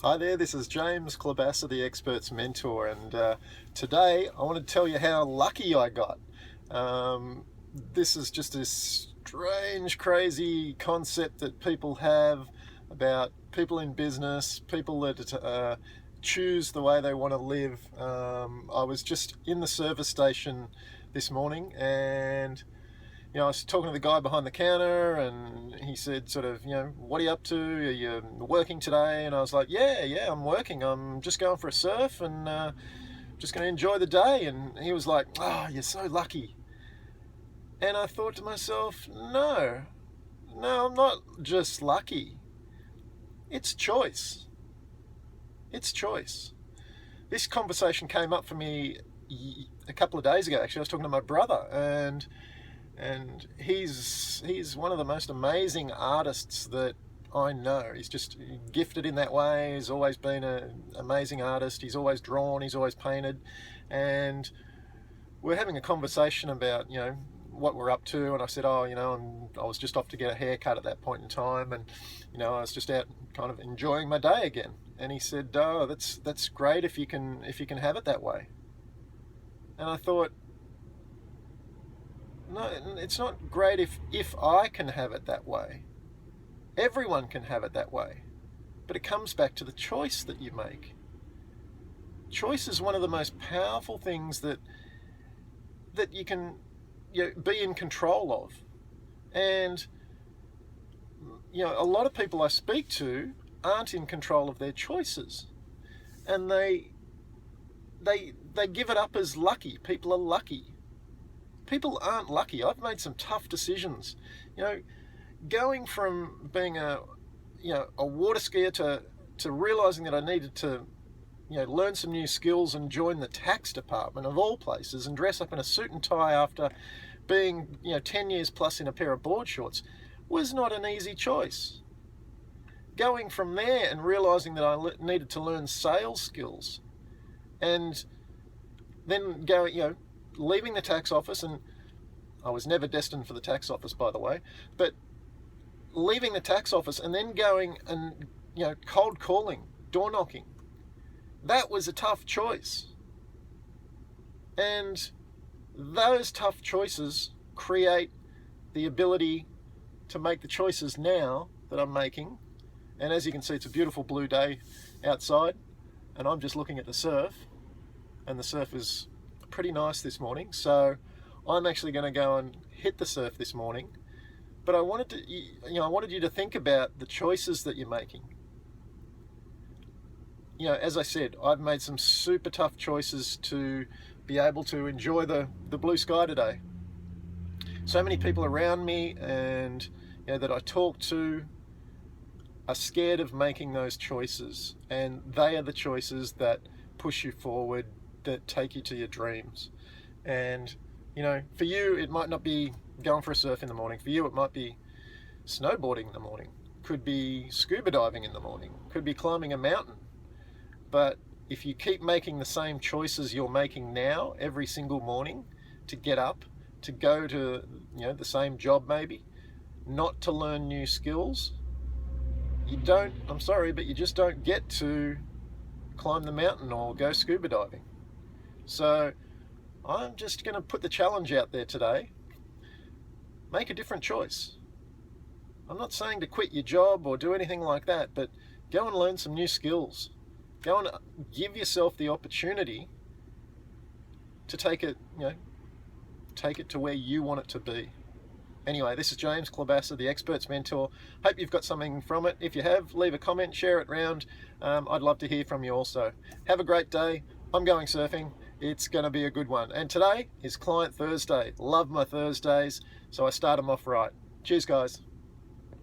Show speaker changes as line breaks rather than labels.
Hi there, this is James Klobasa, the Expert's Mentor, and today I want to tell you how lucky I got. This is just this strange, crazy concept that people have about people in business, people that choose the way they want to live. I was just in the service station this morning, and I was talking to the guy behind the counter, and he said, what are you up to? Are you working today? And I was like, yeah, I'm working. I'm just going for a surf and just going to enjoy the day. And he was like, oh, you're so lucky. And I thought to myself, no, I'm not just lucky. It's choice. It's choice. This conversation came up for me a couple of days ago. Actually, I was talking to my brother, and he's one of the most amazing artists that I know. He's just gifted in that way. He's always been an amazing artist. He's always drawn, he's always painted, and we're having a conversation about what we're up to. And I said, I was just off to get a haircut at that point in time, and I was just out kind of enjoying my day again. And he said, oh, that's great if you can have it that way. And I thought, no, it's not great if I can have it that way. Everyone can have it that way. But it comes back to the choice that you make. Choice is one of the most powerful things that you can be in control of. And a lot of people I speak to aren't in control of their choices. And they give it up as lucky. People are lucky. People aren't lucky. I've made some tough decisions. Going from being a water skier to realizing that I needed to learn some new skills and join the tax department of all places and dress up in a suit and tie after being 10 years plus in a pair of board shorts was not an easy choice. Going from there and realizing that I needed to learn sales skills, and then leaving the tax office, and I was never destined for the tax office, by the way, but leaving the tax office and then going and cold calling, door knocking, that was a tough choice. And those tough choices create the ability to make the choices now that I'm making. And as you can see, it's a beautiful blue day outside, and I'm just looking at the surf, and the surf is pretty nice this morning. So I'm actually going to go and hit the surf this morning. But I wanted you to think about the choices that you're making. As I said, I've made some super tough choices to be able to enjoy the blue sky today. So many people around me and that I talk to are scared of making those choices, and they are the choices that push you forward, that take you to your dreams. And for you, it might not be going for a surf in the morning. For you, it might be snowboarding in the morning, could be scuba diving in the morning, could be climbing a mountain. But if you keep making the same choices you're making now every single morning, to get up, to go to the same job maybe, not to learn new skills, I'm sorry, but you just don't get to climb the mountain or go scuba diving. So I'm just going to put the challenge out there today. Make a different choice. I'm not saying to quit your job or do anything like that, but go and learn some new skills. Go and give yourself the opportunity to take it to where you want it to be. Anyway, this is James Klobasa, the Expert's Mentor. Hope you've got something from it. If you have, leave a comment, share it round. I'd love to hear from you also. Have a great day. I'm going surfing. It's going to be a good one. And today is Client Thursday. Love my Thursdays, so I start them off right. Cheers, guys.